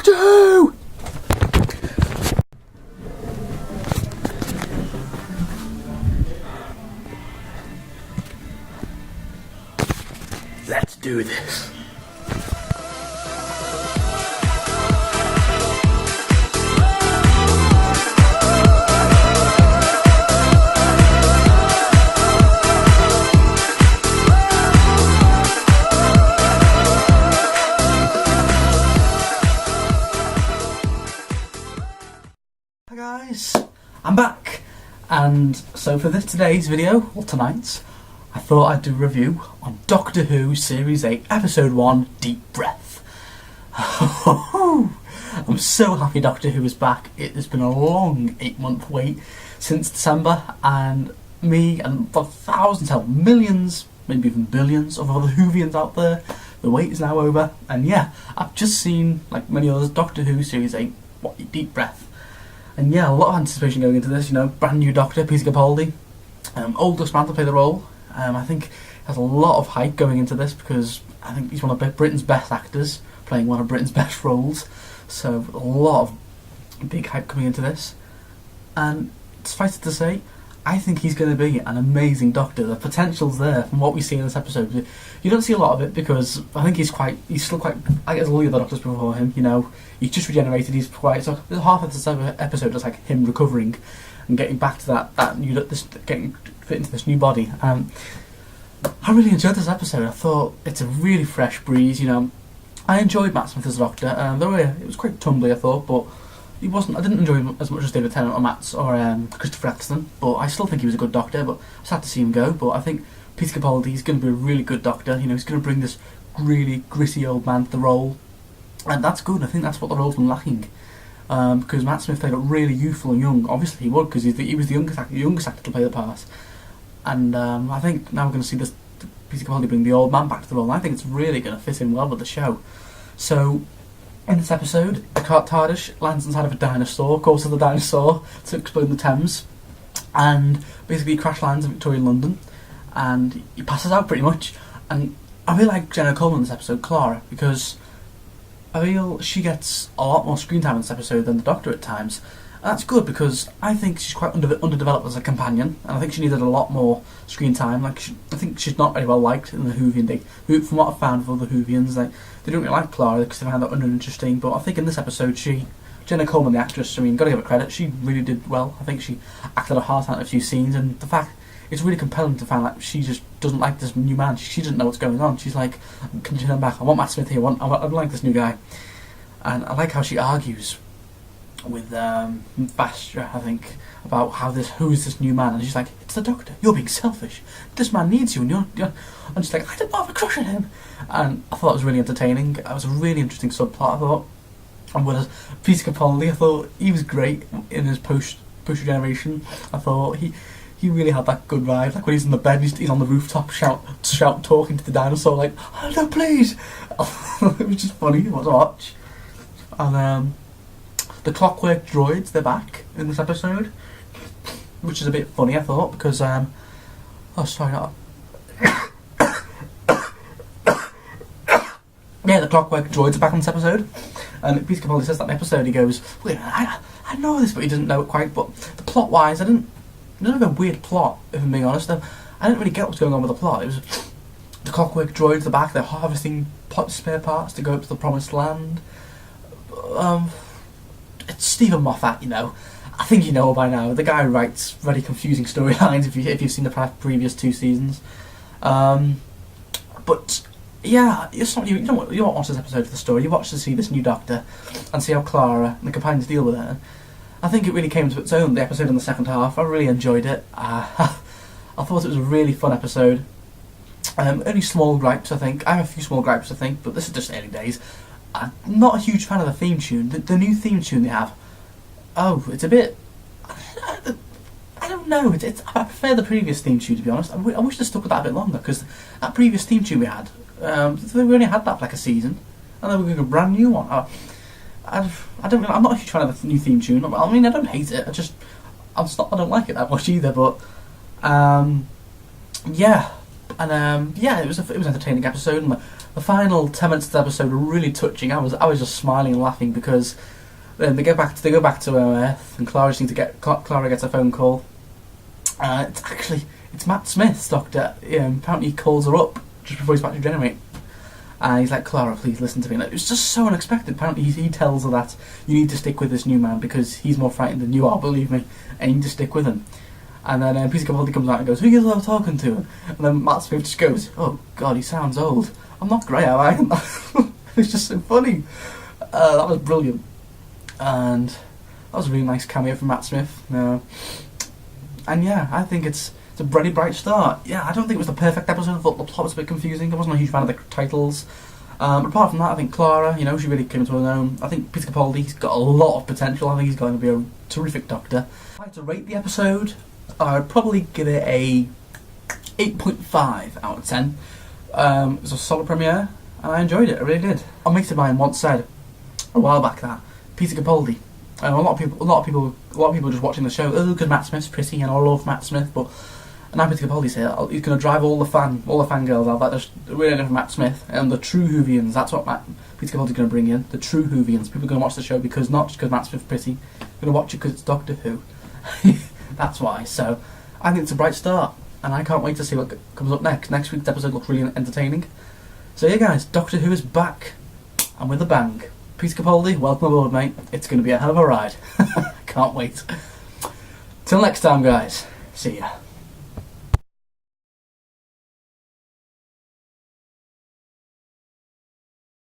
Doctor Who! Let's do this. Hi guys, I'm back, and so for today's video, or tonight's, I thought I'd do a review on Doctor Who Series 8, Episode 1, Deep Breath. I'm so happy Doctor Who is back. It has been a long 8-month wait since December, and me and thousands, hell millions, maybe even billions of other Whovians out there, the wait is now over, and yeah, I've just seen, like many others, Doctor Who Series 8, Deep Breath. And yeah, a lot of anticipation going into this, you know, brand new Doctor, Peter Capaldi, oldest man to play the role. I think there's a lot of hype going into this because I think he's one of Britain's best actors, playing one of Britain's best roles. So a lot of big hype coming into this. And suffice it to say, I think he's going to be an amazing Doctor. The potential's there from what we see in this episode. You don't see a lot of it because I think he's still quite, I guess all the other Doctors before him, you know, he's just regenerated, he's quite, so half of this episode is like him recovering and getting back to getting fit into this new body. I really enjoyed this episode. I thought it's a really fresh breeze, you know. I enjoyed Matt Smith as a Doctor, though it was quite tumbly, I thought, but I didn't enjoy him as much as David Tennant or Christopher Eccleston, but I still think he was a good Doctor, but I was sad to see him go. But I think Peter Capaldi is going to be a really good Doctor, you know, he's going to bring this really gritty old man to the role, and that's good. I think that's what the role's been lacking, because Matt Smith played it really youthful and young. Obviously he would, because he was the youngest actor to play the part, and I think now we're going to see this Peter Capaldi bring the old man back to the role, and I think it's really going to fit in well with the show. So in this episode, the TARDIS lands inside of a dinosaur, causes the dinosaur to explode in the Thames, and basically crash lands in Victorian London, and he passes out pretty much. And I really like Jenna Coleman in this episode, Clara, because I feel she gets a lot more screen time in this episode than the Doctor at times. And that's good because I think she's quite underdeveloped as a companion, and I think she needed a lot more screen time. Like I think she's not very well liked in the Whovian. From what I've found with other Whovians, they don't really like Clara because they find that uninteresting. But I think in this episode, Jenna Coleman, the actress, I mean, gotta give her credit, she really did well. I think she acted her heart out in a few scenes, and the fact it's really compelling to find out she just doesn't like this new man. She doesn't know what's going on. She's like, can you turn back? I want Matt Smith here. I like this new guy, and I like how she argues with Vastra, I think, about who is this new man, and she's like, it's the Doctor, you're being selfish, this man needs you, and you're and she's like, I didn't have a crush on him. And I thought it was really entertaining. It was a really interesting subplot, I thought. And whereas Peter Capaldi, I thought he was great in his post regeneration. I thought he really had that good vibe, like when he's in the bed, he's on the rooftop shout talking to the dinosaur like, oh no please. It was just funny to watch. And the Clockwork Droids, they're back in this episode, which is a bit funny, I thought, because yeah, the Clockwork Droids are back in this episode, and Peter Capaldi says that in the episode, he goes, wait, I know this, but he doesn't know it quite. But the plot wise, it was a weird plot, if I'm being honest. I didn't really get what's going on with the plot. It was the Clockwork Droids, they're back, they're harvesting spare parts to go up to the Promised Land. It's Stephen Moffat, you know. I think you know by now. The guy writes very confusing storylines if you've seen the previous 2 seasons. But yeah, it's not, you don't watch this episode for the story. You watch to see this new Doctor and see how Clara and the companions deal with her. I think it really came to its own, the episode in the second half. I really enjoyed it. I thought it was a really fun episode. Only small gripes, I think. I have a few small gripes, I think, but this is just early days. I'm not a huge fan of the theme tune. The new theme tune they have. Oh, it's a bit. I don't know. I prefer the previous theme tune, to be honest. I wish they stuck with that a bit longer, because that previous theme tune we had, we only had that for like a season, and then we're going to a brand new one. I'm not a huge fan of the new theme tune. I mean, I don't hate it. I don't like it that much either. But yeah, and yeah, it was an entertaining episode. And The final 10 minutes of the episode were really touching. I was just smiling and laughing because they go back to Earth, and Clara gets a phone call. It's Matt Smith's doctor. Apparently he calls her up just before he's about to regenerate. And he's like, Clara, please listen to me. And it was just so unexpected. Apparently he tells her that you need to stick with this new man because he's more frightened than you are, believe me, and you need to stick with him. And then Peter Capaldi comes out and goes, who are you talking to? And then Matt Smith just goes, oh God, he sounds old. I'm not grey, am I? It's just so funny. That was brilliant. And that was a really nice cameo from Matt Smith. And yeah, I think it's a very bright start. Yeah, I don't think it was the perfect episode. I thought the plot was a bit confusing. I wasn't a huge fan of the titles. But apart from that, I think Clara, she really came into her own. I think Peter Capaldi's got a lot of potential. I think he's going to be a terrific Doctor. If I had to rate the episode, I'd probably give it a 8.5 out of 10. It was a solid premiere, and I enjoyed it. I really did. A mate of mine once said a while back that Peter Capaldi. A lot of people just watching the show. Oh, because Matt Smith's pretty, and I love Matt Smith, but. And now Peter Capaldi's here. He's going to drive all the fangirls out. That we're in for Matt Smith and the true Whovians. That's what Peter Capaldi's going to bring in. The true Whovians. People are going to watch the show because not just because Matt Smith's pretty. They're going to watch it because it's Doctor Who. That's why. So I think it's a bright start, and I can't wait to see what comes up next. Next week's episode looks really entertaining. So yeah, guys, Doctor Who is back, and with a bang. Peter Capaldi, welcome aboard, mate. It's going to be a hell of a ride. Can't wait. Till next time, guys. See ya.